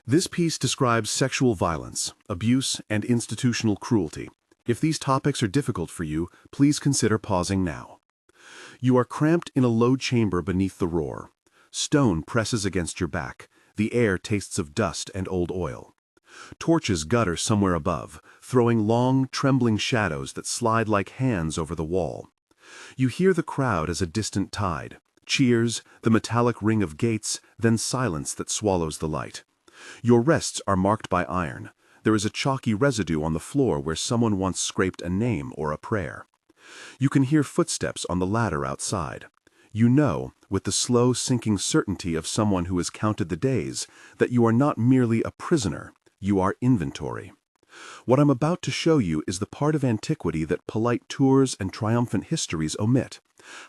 This piece describes sexual violence, abuse, and institutional cruelty. If these topics are difficult for you, please consider pausing now. You are cramped in a low chamber beneath the roar. Stone presses against your back. The air tastes of dust and old oil. Torches gutter somewhere above, throwing long, trembling shadows that slide like hands over the wall. You hear the crowd as a distant tide. Cheers, the metallic ring of gates, then silence that swallows the light. Your rests are marked by iron. There is a chalky residue on the floor where someone once scraped a name or a prayer. You can hear footsteps on the ladder outside. You know, with the slow sinking certainty of someone who has counted the days, that you are not merely a prisoner, you are inventory. What I'm about to show you is the part of antiquity that polite tours and triumphant histories omit,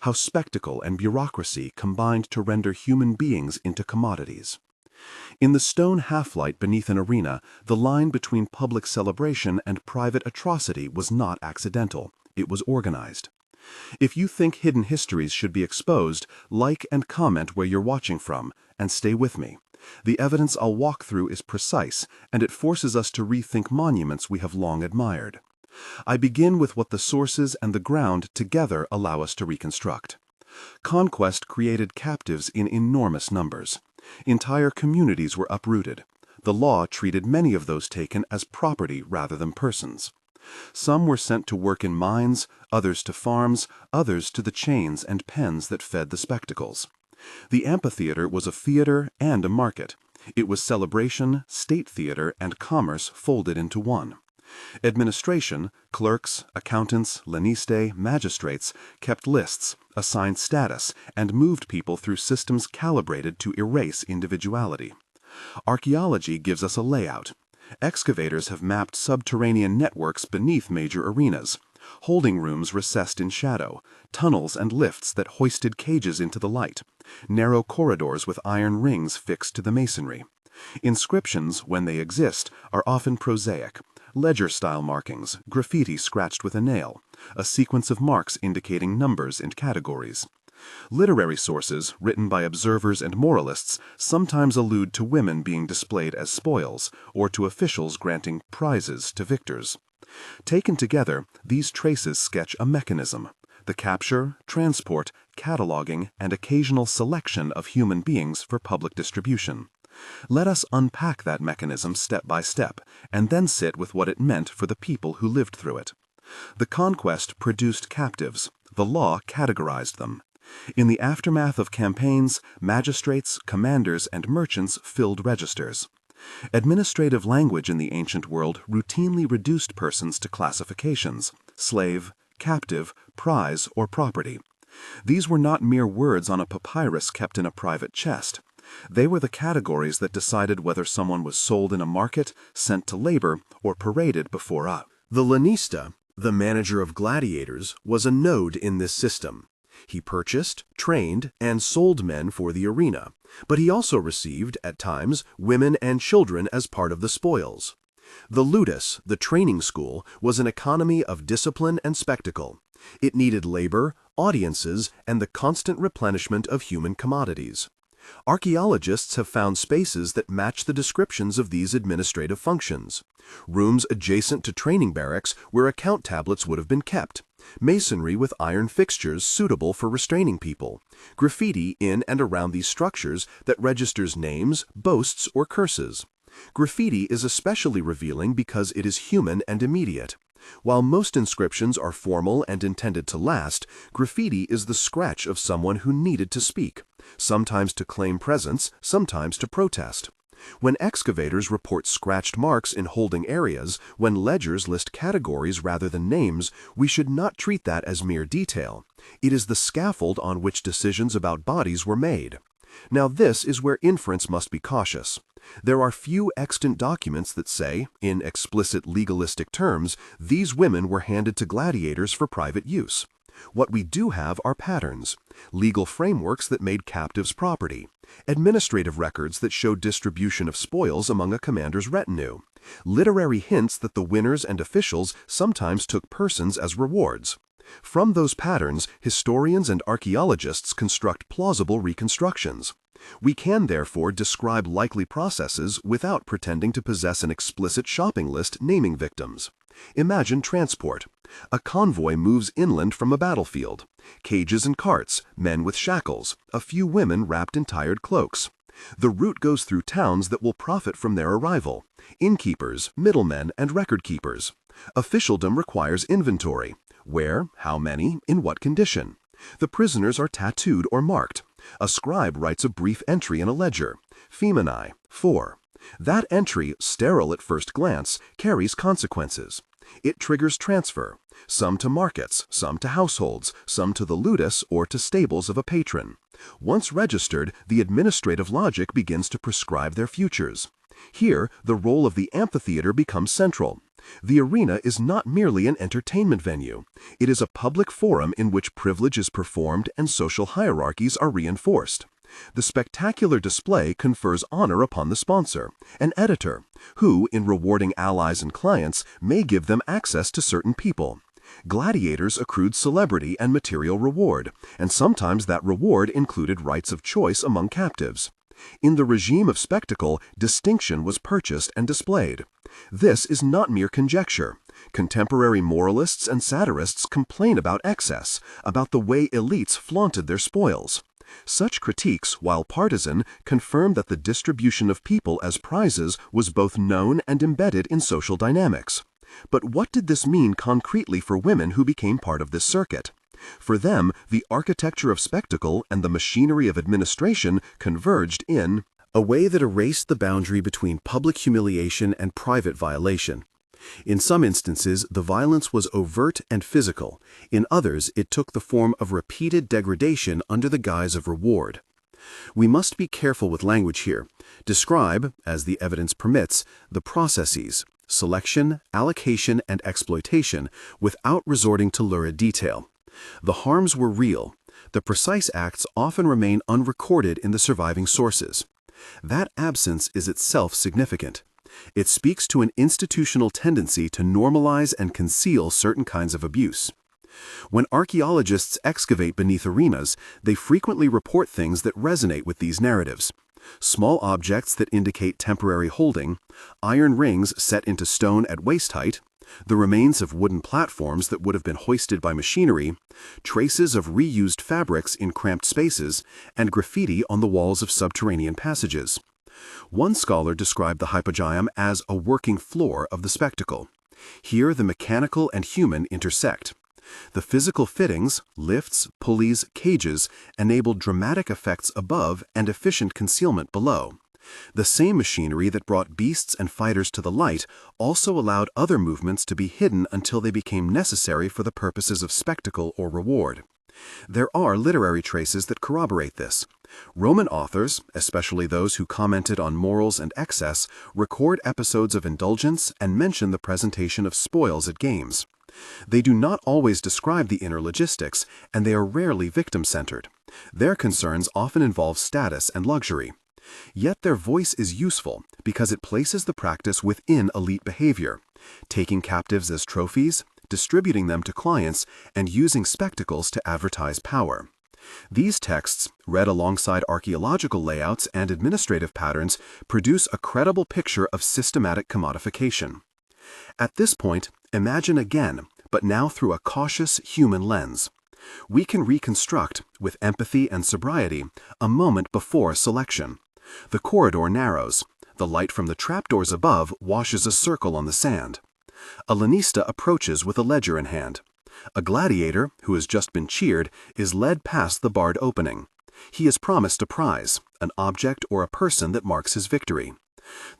how spectacle and bureaucracy combined to render human beings into commodities. In the stone half-light beneath an arena, the line between public celebration and private atrocity was not accidental, it was organized. If you think hidden histories should be exposed, like and comment where you're watching from, and stay with me. The evidence I'll walk through is precise, and it forces us to rethink monuments we have long admired. I begin with what the sources and the ground together allow us to reconstruct. Conquest created captives in enormous numbers. Entire communities were uprooted. The law treated many of those taken as property rather than persons. Some were sent to work in mines, others to farms, others to the chains and pens that fed the spectacles. The amphitheater was a theater and a market. It was celebration, state theater, and commerce folded into one. Administration, clerks, accountants, lanistae, magistrates, kept lists, assigned status, and moved people through systems calibrated to erase individuality. Archaeology gives us a layout. Excavators have mapped subterranean networks beneath major arenas, holding rooms recessed in shadow, tunnels and lifts that hoisted cages into the light, narrow corridors with iron rings fixed to the masonry. Inscriptions, when they exist, are often prosaic. Ledger-style markings, graffiti scratched with a nail, a sequence of marks indicating numbers and categories. Literary sources, written by observers and moralists, sometimes allude to women being displayed as spoils, or to officials granting prizes to victors. Taken together, these traces sketch a mechanism: the capture, transport, cataloging, and occasional selection of human beings for public distribution. Let us unpack that mechanism step by step, and then sit with what it meant for the people who lived through it. The conquest produced captives. The law categorized them. In the aftermath of campaigns, magistrates, commanders, and merchants filled registers. Administrative language in the ancient world routinely reduced persons to classifications: slave, captive, prize, or property. These were not mere words on a papyrus kept in a private chest. They were the categories that decided whether someone was sold in a market, sent to labor, or paraded before a. The lanista, the manager of gladiators, was a node in this system. He purchased, trained, and sold men for the arena, but he also received, at times, women and children as part of the spoils. The ludus, the training school, was an economy of discipline and spectacle. It needed labor, audiences, and the constant replenishment of human commodities. Archaeologists have found spaces that match the descriptions of these administrative functions. Rooms adjacent to training barracks where account tablets would have been kept. Masonry with iron fixtures suitable for restraining people. Graffiti in and around these structures that registers names, boasts, or curses. Graffiti is especially revealing because it is human and immediate. While most inscriptions are formal and intended to last, graffiti is the scratch of someone who needed to speak, sometimes to claim presence, sometimes to protest. When excavators report scratched marks in holding areas, when ledgers list categories rather than names, we should not treat that as mere detail. It is the scaffold on which decisions about bodies were made. Now this is where inference must be cautious. There are few extant documents that say, in explicit legalistic terms, these women were handed to gladiators for private use. What we do have are patterns, legal frameworks that made captives property, administrative records that showed distribution of spoils among a commander's retinue, literary hints that the winners and officials sometimes took persons as rewards. From those patterns, historians and archaeologists construct plausible reconstructions. We can therefore describe likely processes without pretending to possess an explicit shopping list naming victims. Imagine transport. A convoy moves inland from a battlefield. Cages and carts, men with shackles, a few women wrapped in tired cloaks. The route goes through towns that will profit from their arrival: innkeepers, middlemen, and record keepers. Officialdom requires inventory. Where, how many, in what condition. The prisoners are tattooed or marked. A scribe writes a brief entry in a ledger. Femini, 4. That entry, sterile at first glance, carries consequences. It triggers transfer, some to markets, some to households, some to the ludus or to stables of a patron. Once registered, the administrative logic begins to prescribe their futures. Here, the role of the amphitheater becomes central. The arena is not merely an entertainment venue. It is a public forum in which privilege is performed and social hierarchies are reinforced. The spectacular display confers honor upon the sponsor, an editor, who, in rewarding allies and clients, may give them access to certain people. Gladiators accrued celebrity and material reward, and sometimes that reward included rights of choice among captives. In the regime of spectacle, distinction was purchased and displayed. This is not mere conjecture. Contemporary moralists and satirists complain about excess, about the way elites flaunted their spoils. Such critiques, while partisan, confirm that the distribution of people as prizes was both known and embedded in social dynamics. But what did this mean concretely for women who became part of this circuit? For them, the architecture of spectacle and the machinery of administration converged in a way that erased the boundary between public humiliation and private violation. In some instances, the violence was overt and physical. In others, it took the form of repeated degradation under the guise of reward. We must be careful with language here. Describe, as the evidence permits, the processes, selection, allocation, and exploitation, without resorting to lurid detail. The harms were real. The precise acts often remain unrecorded in the surviving sources. That absence is itself significant. It speaks to an institutional tendency to normalize and conceal certain kinds of abuse. When archaeologists excavate beneath arenas, they frequently report things that resonate with these narratives. Small objects that indicate temporary holding, iron rings set into stone at waist height, the remains of wooden platforms that would have been hoisted by machinery, traces of reused fabrics in cramped spaces, and graffiti on the walls of subterranean passages. One scholar described the hypogeum as a working floor of the spectacle. Here the mechanical and human intersect. The physical fittings, lifts, pulleys, cages, enabled dramatic effects above and efficient concealment below. The same machinery that brought beasts and fighters to the light also allowed other movements to be hidden until they became necessary for the purposes of spectacle or reward. There are literary traces that corroborate this. Roman authors, especially those who commented on morals and excess, record episodes of indulgence and mention the presentation of spoils at games. They do not always describe the inner logistics, and they are rarely victim-centered. Their concerns often involve status and luxury. Yet their voice is useful because it places the practice within elite behavior, taking captives as trophies, distributing them to clients, and using spectacles to advertise power. These texts, read alongside archaeological layouts and administrative patterns, produce a credible picture of systematic commodification. At this point, imagine again, but now through a cautious human lens. We can reconstruct, with empathy and sobriety, a moment before selection. The corridor narrows. The light from the trapdoors above washes a circle on the sand. A lanista approaches with a ledger in hand. A gladiator, who has just been cheered, is led past the barred opening. He is promised a prize, an object or a person that marks his victory.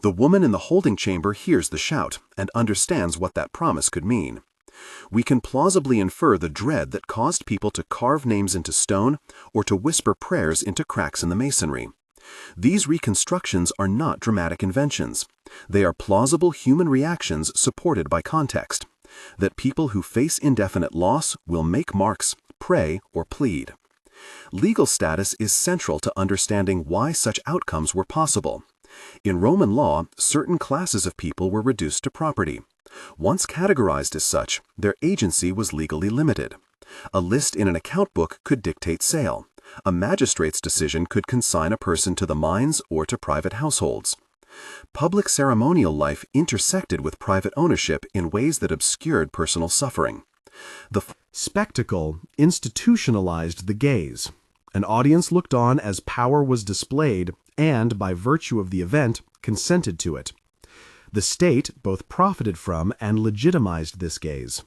The woman in the holding chamber hears the shout and understands what that promise could mean. We can plausibly infer the dread that caused people to carve names into stone or to whisper prayers into cracks in the masonry. These reconstructions are not dramatic inventions. They are plausible human reactions supported by context. That people who face indefinite loss will make marks, pray, or plead. Legal status is central to understanding why such outcomes were possible. In Roman law, certain classes of people were reduced to property. Once categorized as such, their agency was legally limited. A list in an account book could dictate sale. A magistrate's decision could consign a person to the mines or to private households. Public ceremonial life intersected with private ownership in ways that obscured personal suffering. The spectacle institutionalized the gaze. An audience looked on as power was displayed and, by virtue of the event, consented to it. The state both profited from and legitimized this gaze.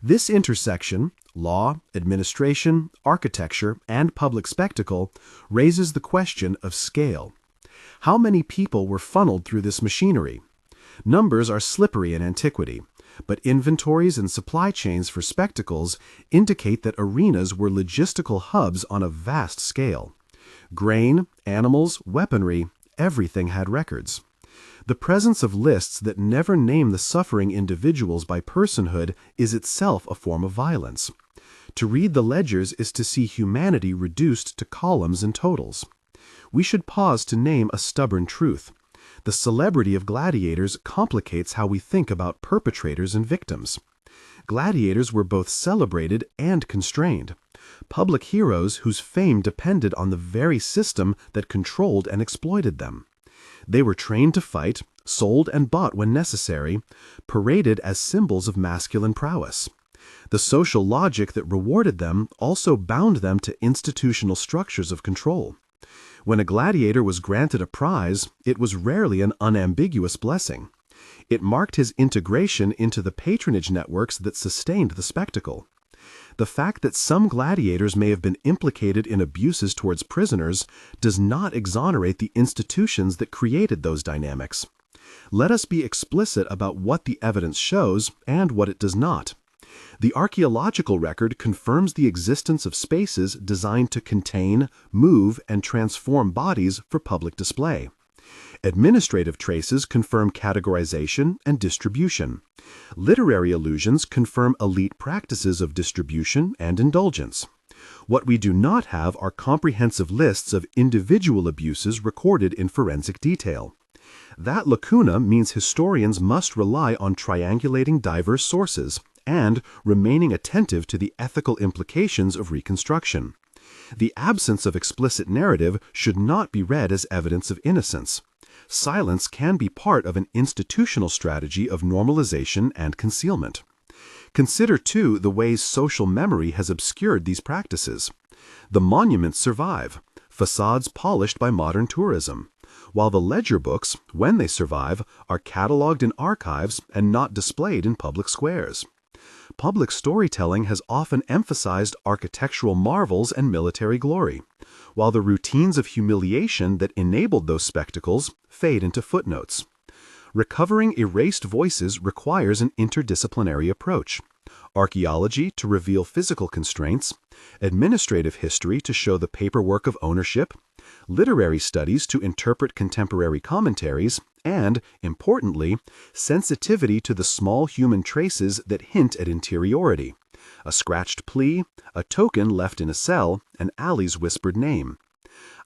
This intersection, law, administration, architecture, and public spectacle, raises the question of scale. How many people were funneled through this machinery? Numbers are slippery in antiquity, but inventories and supply chains for spectacles indicate that arenas were logistical hubs on a vast scale. Grain, animals, weaponry, everything had records. The presence of lists that never name the suffering individuals by personhood is itself a form of violence. To read the ledgers is to see humanity reduced to columns and totals. We should pause to name a stubborn truth. The celebrity of gladiators complicates how we think about perpetrators and victims. Gladiators were both celebrated and constrained. Public heroes whose fame depended on the very system that controlled and exploited them. They were trained to fight, sold and bought when necessary, paraded as symbols of masculine prowess. The social logic that rewarded them also bound them to institutional structures of control. When a gladiator was granted a prize, it was rarely an unambiguous blessing. It marked his integration into the patronage networks that sustained the spectacle. The fact that some gladiators may have been implicated in abuses towards prisoners does not exonerate the institutions that created those dynamics. Let us be explicit about what the evidence shows and what it does not. The archaeological record confirms the existence of spaces designed to contain, move, and transform bodies for public display. Administrative traces confirm categorization and distribution. Literary allusions confirm elite practices of distribution and indulgence. What we do not have are comprehensive lists of individual abuses recorded in forensic detail. That lacuna means historians must rely on triangulating diverse sources and remaining attentive to the ethical implications of reconstruction. The absence of explicit narrative should not be read as evidence of innocence. Silence can be part of an institutional strategy of normalization and concealment. Consider, too, the ways social memory has obscured these practices. The monuments survive, facades polished by modern tourism, while the ledger books, when they survive, are cataloged in archives and not displayed in public squares. Public storytelling has often emphasized architectural marvels and military glory, while the routines of humiliation that enabled those spectacles fade into footnotes. Recovering erased voices requires an interdisciplinary approach. Archaeology to reveal physical constraints, administrative history to show the paperwork of ownership, literary studies to interpret contemporary commentaries, and, importantly, sensitivity to the small human traces that hint at interiority. A scratched plea, a token left in a cell, and Ali's whispered name.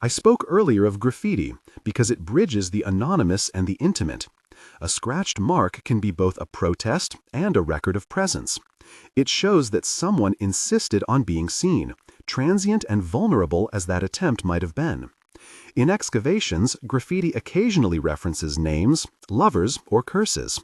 I spoke earlier of graffiti because it bridges the anonymous and the intimate. A scratched mark can be both a protest and a record of presence. It shows that someone insisted on being seen, transient and vulnerable as that attempt might have been. In excavations, graffiti occasionally references names, lovers, or curses.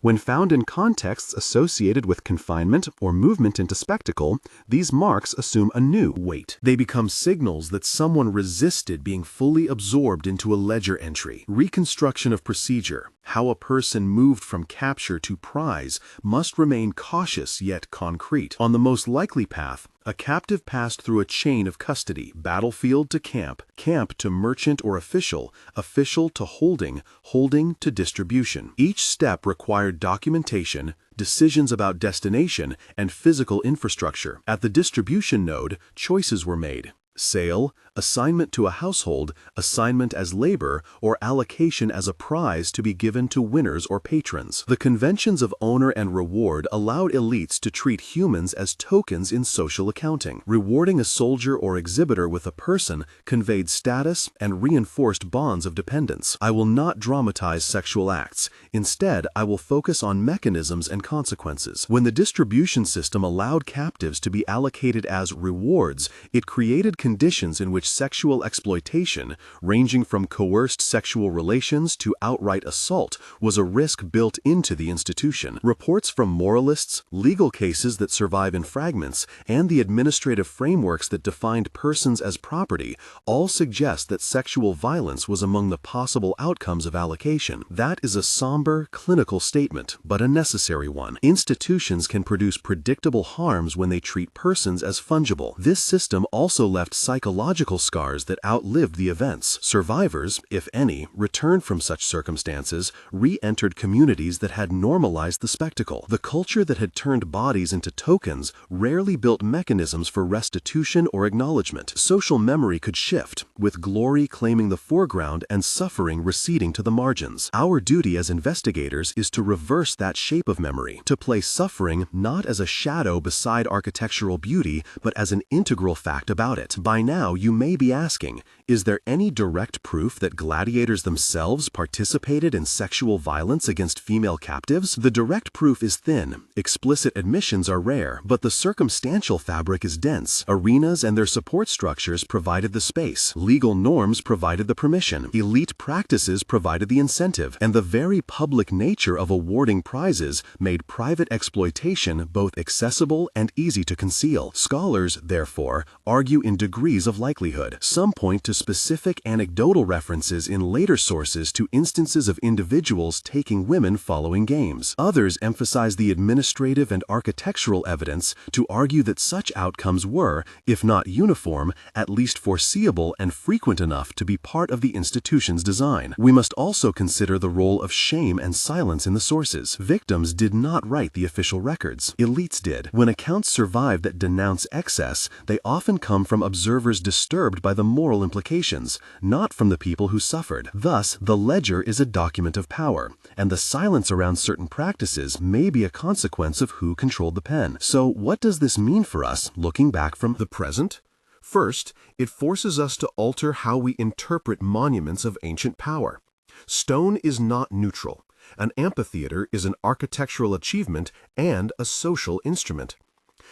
When found in contexts associated with confinement or movement into spectacle, these marks assume a new weight. They become signals that someone resisted being fully absorbed into a ledger entry. Reconstruction of procedure, how a person moved from capture to prize, must remain cautious yet concrete. On the most likely path, a captive passed through a chain of custody, battlefield to camp, camp to merchant or official, official to holding, holding to distribution. Each step required documentation, decisions about destination, and physical infrastructure. At the distribution node, choices were made. sale, assignment to a household, assignment as labor, or allocation as a prize to be given to winners or patrons. The conventions of honor and reward allowed elites to treat humans as tokens in social accounting. Rewarding a soldier or exhibitor with a person conveyed status and reinforced bonds of dependence. I will not dramatize sexual acts. Instead, I will focus on mechanisms and consequences. When the distribution system allowed captives to be allocated as rewards, it created conditions in which sexual exploitation, ranging from coerced sexual relations to outright assault, was a risk built into the institution. Reports from moralists, legal cases that survive in fragments, and the administrative frameworks that defined persons as property all suggest that sexual violence was among the possible outcomes of allocation. That is a somber, clinical statement, but a necessary one. Institutions can produce predictable harms when they treat persons as fungible. This system also left psychological scars that outlived the events. Survivors, if any, returned from such circumstances, re-entered communities that had normalized the spectacle. The culture that had turned bodies into tokens rarely built mechanisms for restitution or acknowledgement. Social memory could shift, with glory claiming the foreground and suffering receding to the margins. Our duty as investigators is to reverse that shape of memory, to place suffering not as a shadow beside architectural beauty, but as an integral fact about it. By now, you may be asking, is there any direct proof that gladiators themselves participated in sexual violence against female captives? The direct proof is thin, explicit admissions are rare, but the circumstantial fabric is dense. Arenas and their support structures provided the space, legal norms provided the permission, elite practices provided the incentive, and the very public nature of awarding prizes made private exploitation both accessible and easy to conceal. Scholars, therefore, argue in degrees of likelihood. Some point to specific anecdotal references in later sources to instances of individuals taking women following games. Others emphasize the administrative and architectural evidence to argue that such outcomes were, if not uniform, at least foreseeable and frequent enough to be part of the institution's design. We must also consider the role of shame and silence in the sources. Victims did not write the official records. Elites did. When accounts survive that denounce excess, they often come from observers disturbed by the moral implications, not from the people who suffered. Thus, the ledger is a document of power, and the silence around certain practices may be a consequence of who controlled the pen. So, what does this mean for us, looking back from the present? First, it forces us to alter how we interpret monuments of ancient power. Stone is not neutral. An amphitheater is an architectural achievement and a social instrument.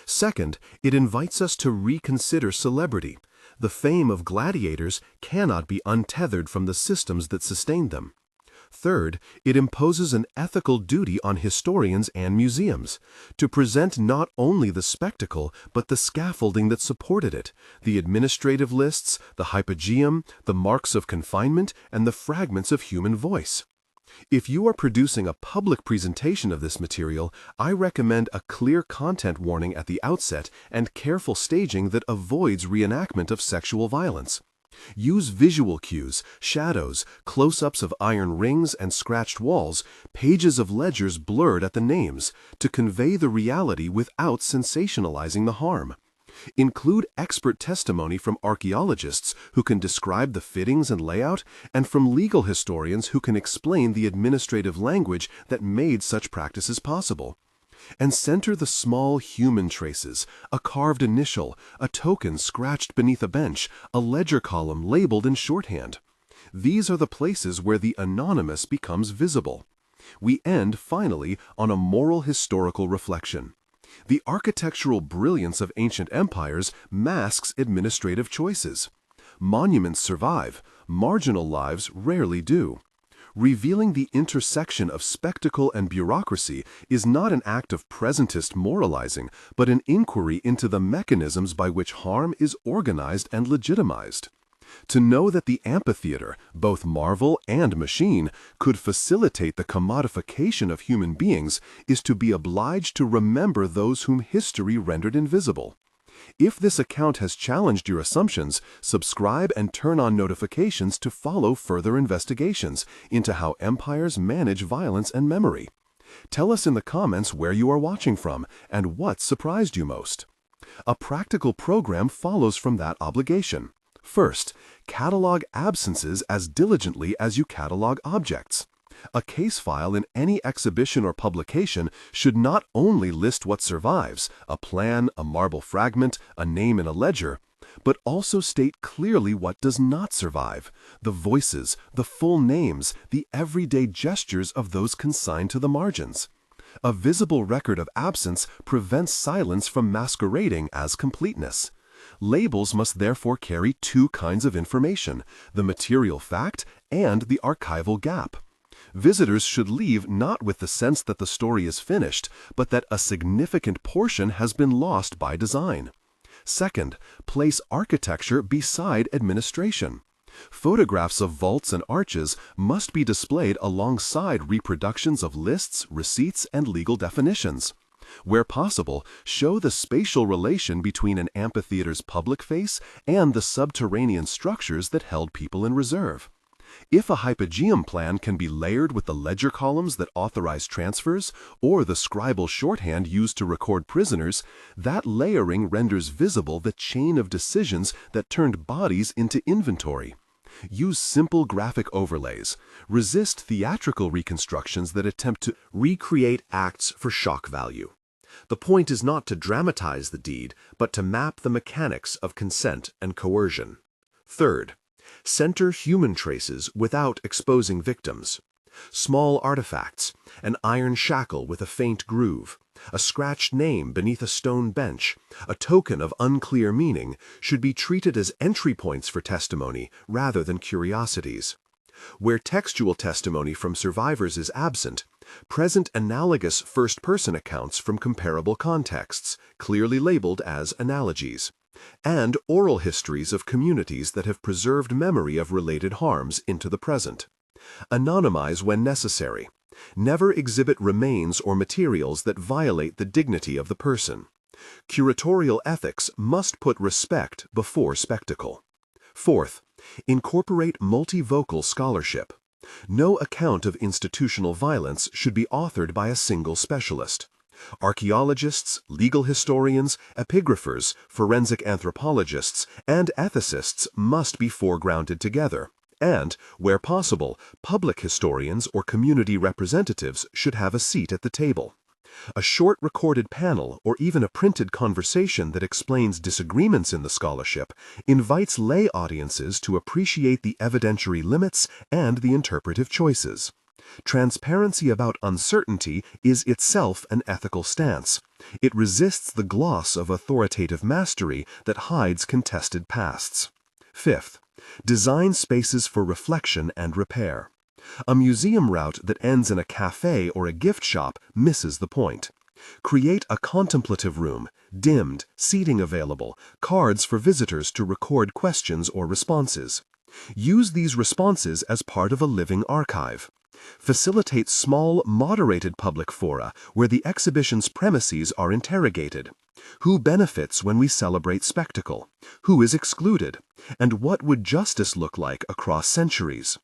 Second, it invites us to reconsider celebrity. The fame of gladiators cannot be untethered from the systems that sustained them. Third, it imposes an ethical duty on historians and museums to present not only the spectacle, but the scaffolding that supported it, the administrative lists, the hypogeum, the marks of confinement, and the fragments of human voice. If you are producing a public presentation of this material, I recommend a clear content warning at the outset and careful staging that avoids reenactment of sexual violence. Use visual cues, shadows, close-ups of iron rings and scratched walls, pages of ledgers blurred at the names, to convey the reality without sensationalizing the harm. Include expert testimony from archaeologists who can describe the fittings and layout, and from legal historians who can explain the administrative language that made such practices possible. And center the small human traces, a carved initial, a token scratched beneath a bench, a ledger column labeled in shorthand. These are the places where the anonymous becomes visible. We end, finally, on a moral historical reflection. The architectural brilliance of ancient empires masks administrative choices. Monuments survive, marginal lives rarely do. Revealing the intersection of spectacle and bureaucracy is not an act of presentist moralizing, but an inquiry into the mechanisms by which harm is organized and legitimized. To know that the amphitheater, both marvel and machine, could facilitate the commodification of human beings is to be obliged to remember those whom history rendered invisible. If this account has challenged your assumptions, subscribe and turn on notifications to follow further investigations into how empires manage violence and memory. Tell us in the comments where you are watching from and what surprised you most. A practical program follows from that obligation. First, catalog absences as diligently as you catalog objects. A case file in any exhibition or publication should not only list what survives, a plan, a marble fragment, a name in a ledger, but also state clearly what does not survive, the voices, the full names, the everyday gestures of those consigned to the margins. A visible record of absence prevents silence from masquerading as completeness. Labels must therefore carry two kinds of information, the material fact and the archival gap. Visitors should leave not with the sense that the story is finished, but that a significant portion has been lost by design. Second, place architecture beside administration. Photographs of vaults and arches must be displayed alongside reproductions of lists, receipts, and legal definitions. Where possible, show the spatial relation between an amphitheater's public face and the subterranean structures that held people in reserve. If a hypogeum plan can be layered with the ledger columns that authorize transfers or the scribal shorthand used to record prisoners, that layering renders visible the chain of decisions that turned bodies into inventory. Use simple graphic overlays. Resist theatrical reconstructions that attempt to recreate acts for shock value. The point is not to dramatize the deed, but to map the mechanics of consent and coercion. Third, center human traces without exposing victims. Small artifacts, an iron shackle with a faint groove, a scratched name beneath a stone bench, a token of unclear meaning, should be treated as entry points for testimony rather than curiosities. Where textual testimony from survivors is absent, present analogous first-person accounts from comparable contexts, clearly labeled as analogies, and oral histories of communities that have preserved memory of related harms into the present. Anonymize when necessary. Never exhibit remains or materials that violate the dignity of the person. Curatorial ethics must put respect before spectacle. Fourth, incorporate multivocal scholarship. No account of institutional violence should be authored by a single specialist. Archaeologists, legal historians, epigraphers, forensic anthropologists, and ethicists must be foregrounded together, and, where possible, public historians or community representatives should have a seat at the table. A short recorded panel or even a printed conversation that explains disagreements in the scholarship invites lay audiences to appreciate the evidentiary limits and the interpretive choices. Transparency about uncertainty is itself an ethical stance. It resists the gloss of authoritative mastery that hides contested pasts. Fifth, design spaces for reflection and repair. A museum route that ends in a cafe or a gift shop misses the point. Create a contemplative room, dimmed, seating available, cards for visitors to record questions or responses. Use these responses as part of a living archive. Facilitate small, moderated public fora where the exhibition's premises are interrogated. Who benefits when we celebrate spectacle? Who is excluded? And what would justice look like across centuries?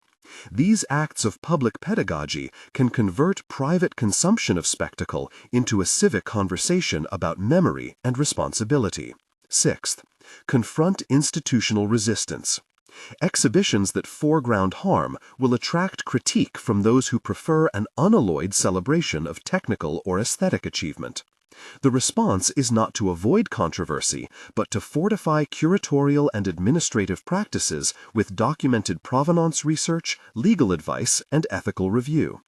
These acts of public pedagogy can convert private consumption of spectacle into a civic conversation about memory and responsibility. Sixth, confront institutional resistance. Exhibitions that foreground harm will attract critique from those who prefer an unalloyed celebration of technical or aesthetic achievement. The response is not to avoid controversy, but to fortify curatorial and administrative practices with documented provenance research, legal advice, and ethical review.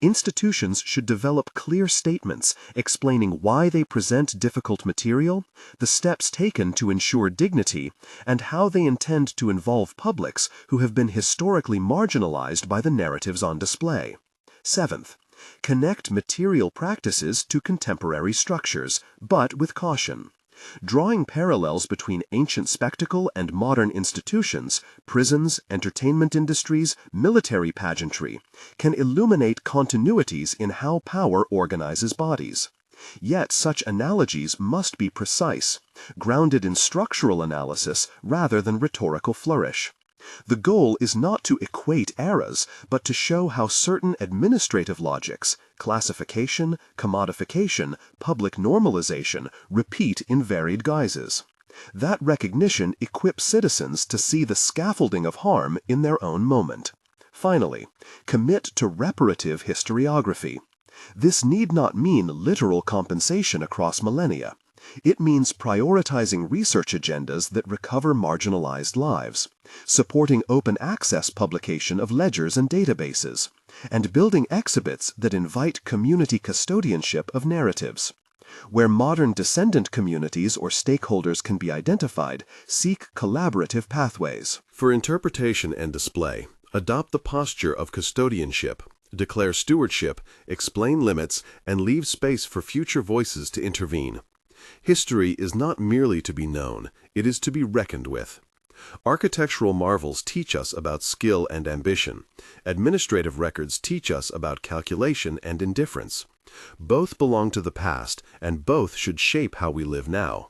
Institutions should develop clear statements explaining why they present difficult material, the steps taken to ensure dignity, and how they intend to involve publics who have been historically marginalized by the narratives on display. Seventh, connect material practices to contemporary structures, but with caution. Drawing parallels between ancient spectacle and modern institutions, prisons, entertainment industries, military pageantry, can illuminate continuities in how power organizes bodies. Yet such analogies must be precise, grounded in structural analysis rather than rhetorical flourish. The goal is not to equate eras, but to show how certain administrative logics, classification, commodification, public normalization, repeat in varied guises. That recognition equips citizens to see the scaffolding of harm in their own moment. Finally, commit to reparative historiography. This need not mean literal compensation across millennia. It means prioritizing research agendas that recover marginalized lives, supporting open access publication of ledgers and databases, and building exhibits that invite community custodianship of narratives. Where modern descendant communities or stakeholders can be identified, seek collaborative pathways. For interpretation and display, adopt the posture of custodianship. Declare stewardship, explain limits, and leave space for future voices to intervene. History is not merely to be known, it is to be reckoned with. Architectural marvels teach us about skill and ambition. Administrative records teach us about calculation and indifference. Both belong to the past, and both should shape how we live now.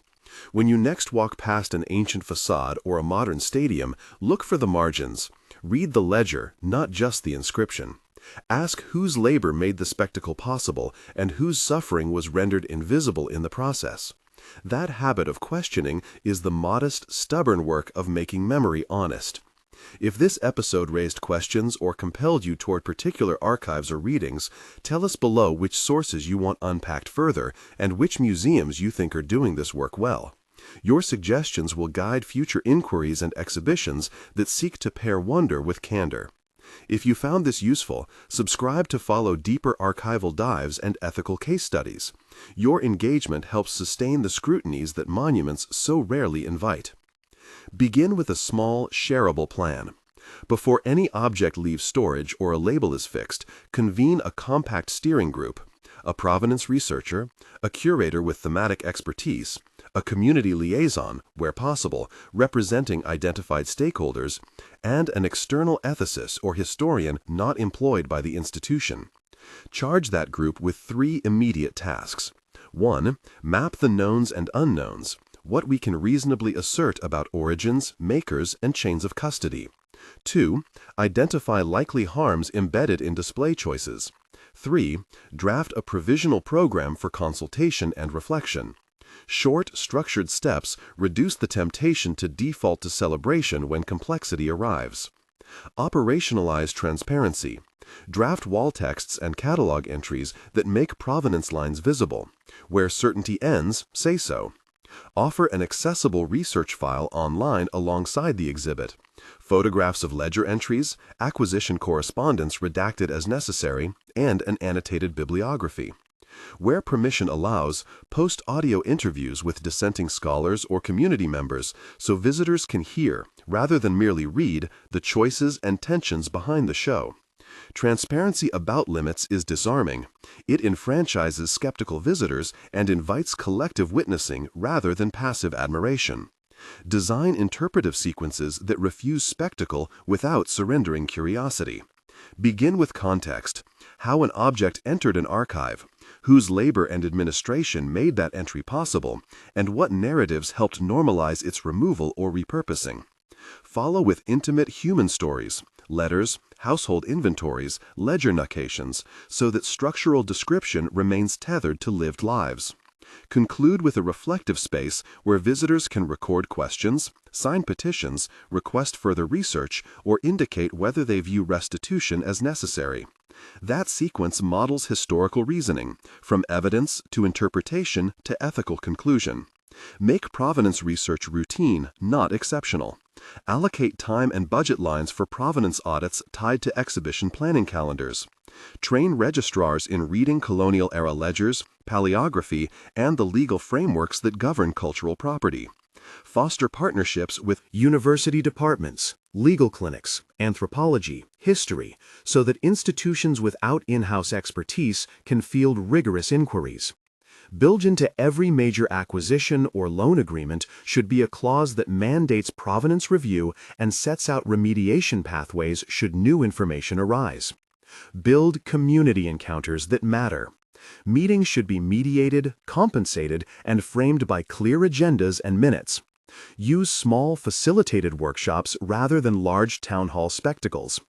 When you next walk past an ancient facade or a modern stadium, look for the margins. Read the ledger, not just the inscription. Ask whose labor made the spectacle possible and whose suffering was rendered invisible in the process. That habit of questioning is the modest, stubborn work of making memory honest. If this episode raised questions or compelled you toward particular archives or readings, tell us below which sources you want unpacked further and which museums you think are doing this work well. Your suggestions will guide future inquiries and exhibitions that seek to pair wonder with candor. If you found this useful, subscribe to follow deeper archival dives and ethical case studies. Your engagement helps sustain the scrutinies that monuments so rarely invite. Begin with a small, shareable plan. Before any object leaves storage or a label is fixed, convene a compact steering group, a provenance researcher, a curator with thematic expertise, a community liaison, where possible, representing identified stakeholders, and an external ethicist or historian not employed by the institution. Charge that group with 3 immediate tasks. 1. Map the knowns and unknowns, what we can reasonably assert about origins, makers, and chains of custody. 2. Identify likely harms embedded in display choices. 3. Draft a provisional program for consultation and reflection. Short, structured steps reduce the temptation to default to celebration when complexity arrives. Operationalize transparency. Draft wall texts and catalog entries that make provenance lines visible. Where certainty ends, say so. Offer an accessible research file online alongside the exhibit. Photographs of ledger entries, acquisition correspondence redacted as necessary, and an annotated bibliography. Where permission allows, post audio interviews with dissenting scholars or community members so visitors can hear, rather than merely read, the choices and tensions behind the show. Transparency about limits is disarming. It enfranchises skeptical visitors and invites collective witnessing rather than passive admiration. Design interpretive sequences that refuse spectacle without surrendering curiosity. Begin with context. How an object entered an archive, whose labor and administration made that entry possible, and what narratives helped normalize its removal or repurposing. Follow with intimate human stories, letters, household inventories, ledger notations, so that structural description remains tethered to lived lives. Conclude with a reflective space where visitors can record questions, sign petitions, request further research, or indicate whether they view restitution as necessary. That sequence models historical reasoning, from evidence to interpretation to ethical conclusion. Make provenance research routine, not exceptional. Allocate time and budget lines for provenance audits tied to exhibition planning calendars. Train registrars in reading colonial-era ledgers, paleography, and the legal frameworks that govern cultural property. Foster partnerships with university departments, legal clinics, anthropology, history, so that institutions without in-house expertise can field rigorous inquiries. Built into every major acquisition or loan agreement should be a clause that mandates provenance review and sets out remediation pathways should new information arise. Build community encounters that matter. Meetings should be mediated, compensated, and framed by clear agendas and minutes. Use small, facilitated workshops rather than large town hall spectacles.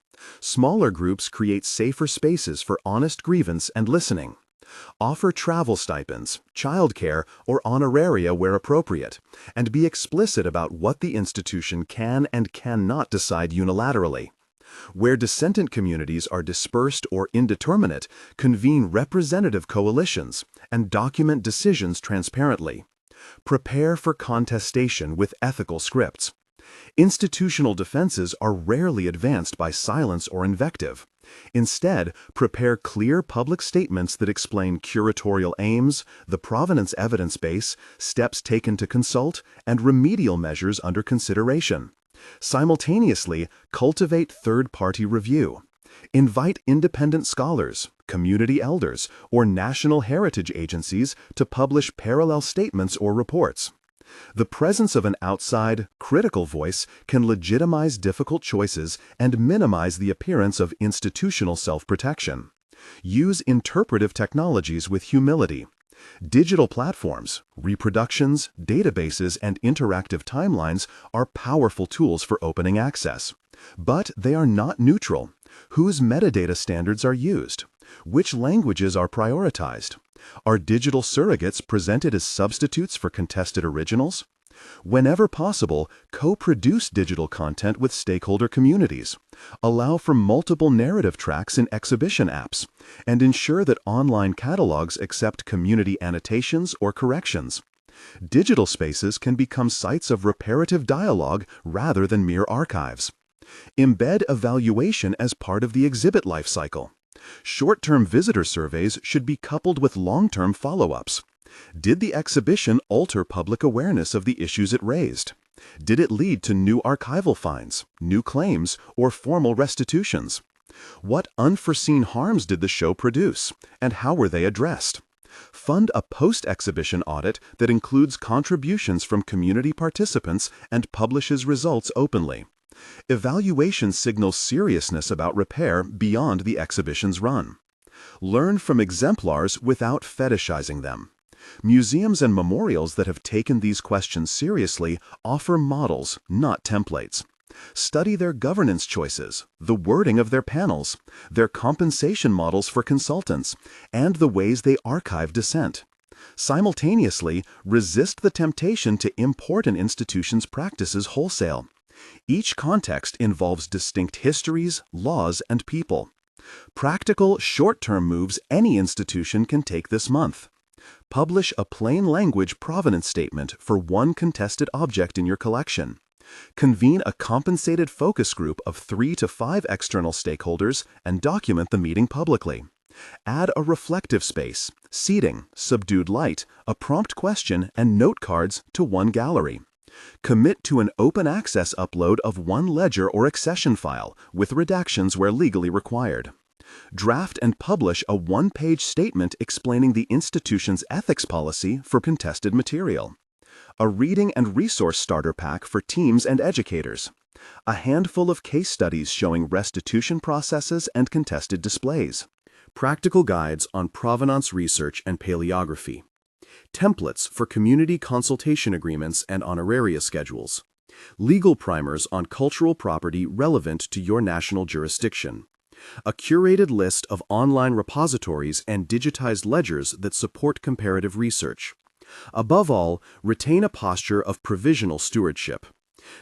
Smaller groups create safer spaces for honest grievance and listening. Offer travel stipends, childcare, or honoraria where appropriate, and be explicit about what the institution can and cannot decide unilaterally. Where dissentant communities are dispersed or indeterminate, convene representative coalitions and document decisions transparently. Prepare for contestation with ethical scripts. Institutional defenses are rarely advanced by silence or invective. Instead, prepare clear public statements that explain curatorial aims, the provenance evidence base, steps taken to consult, and remedial measures under consideration. Simultaneously, cultivate third-party review. Invite independent scholars, community elders, or national heritage agencies to publish parallel statements or reports. The presence of an outside, critical voice can legitimize difficult choices and minimize the appearance of institutional self-protection. Use interpretive technologies with humility. Digital platforms, reproductions, databases, and interactive timelines are powerful tools for opening access. But they are not neutral. Whose metadata standards are used? Which languages are prioritized? Are digital surrogates presented as substitutes for contested originals? Whenever possible, co-produce digital content with stakeholder communities. Allow for multiple narrative tracks in exhibition apps, and ensure that online catalogs accept community annotations or corrections. Digital spaces can become sites of reparative dialogue rather than mere archives. Embed evaluation as part of the exhibit life cycle. Short-term visitor surveys should be coupled with long-term follow-ups. Did the exhibition alter public awareness of the issues it raised? Did it lead to new archival finds, new claims, or formal restitutions? What unforeseen harms did the show produce, and how were they addressed? Fund a post-exhibition audit that includes contributions from community participants and publishes results openly. Evaluation signals seriousness about repair beyond the exhibition's run. Learn from exemplars without fetishizing them. Museums and memorials that have taken these questions seriously offer models, not templates. Study their governance choices, the wording of their panels, their compensation models for consultants, and the ways they archive dissent. Simultaneously, resist the temptation to import an institution's practices wholesale. Each context involves distinct histories, laws, and people. Practical, short-term moves any institution can take this month. Publish a plain language provenance statement for one contested object in your collection. Convene a compensated focus group of 3 to 5 external stakeholders and document the meeting publicly. Add a reflective space, seating, subdued light, a prompt question, and note cards to one gallery. Commit to an open access upload of one ledger or accession file, with redactions where legally required. Draft and publish a one-page statement explaining the institution's ethics policy for contested material. A reading and resource starter pack for teams and educators. A handful of case studies showing restitution processes and contested displays. Practical guides on provenance research and paleography. Templates for community consultation agreements and honoraria schedules. Legal primers on cultural property relevant to your national jurisdiction. A curated list of online repositories and digitized ledgers that support comparative research. Above all, retain a posture of provisional stewardship.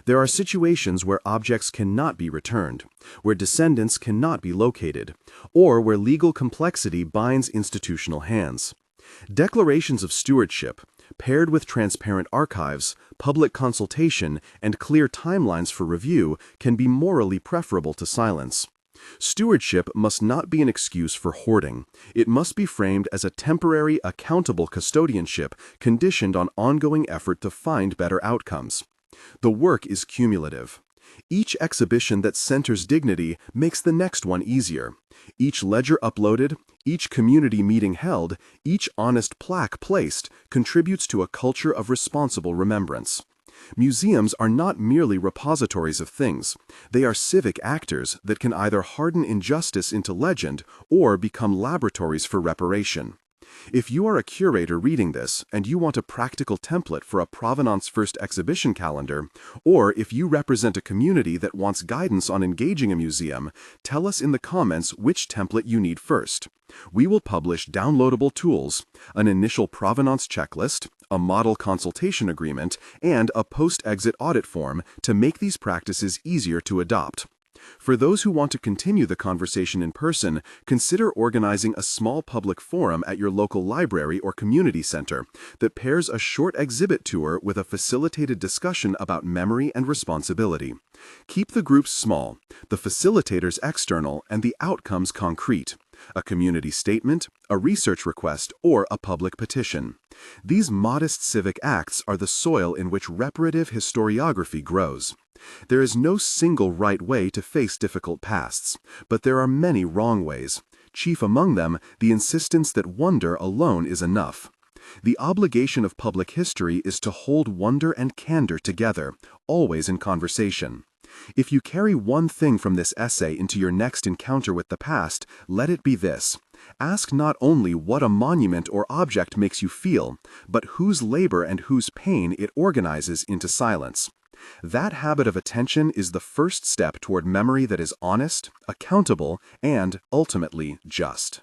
There are situations where objects cannot be returned, where descendants cannot be located, or where legal complexity binds institutional hands. Declarations of stewardship, paired with transparent archives, public consultation, and clear timelines for review, can be morally preferable to silence. Stewardship must not be an excuse for hoarding. It must be framed as a temporary, accountable custodianship conditioned on ongoing effort to find better outcomes. The work is cumulative. Each exhibition that centers dignity makes the next one easier. Each ledger uploaded, each community meeting held, each honest plaque placed contributes to a culture of responsible remembrance. Museums are not merely repositories of things. They are civic actors that can either harden injustice into legend or become laboratories for reparation. If you are a curator reading this and you want a practical template for a Provenance First exhibition calendar, or if you represent a community that wants guidance on engaging a museum, tell us in the comments which template you need first. We will publish downloadable tools, an initial provenance checklist, a model consultation agreement, and a post-exit audit form to make these practices easier to adopt. For those who want to continue the conversation in person, consider organizing a small public forum at your local library or community center that pairs a short exhibit tour with a facilitated discussion about memory and responsibility. Keep the groups small, the facilitators external, and the outcomes concrete. A community statement, a research request, or a public petition. These modest civic acts are the soil in which reparative historiography grows. There is no single right way to face difficult pasts, but there are many wrong ways. Chief among them, the insistence that wonder alone is enough. The obligation of public history is to hold wonder and candor together, always in conversation. If you carry one thing from this essay into your next encounter with the past, let it be this. Ask not only what a monument or object makes you feel, but whose labor and whose pain it organizes into silence. That habit of attention is the first step toward memory that is honest, accountable, and ultimately just.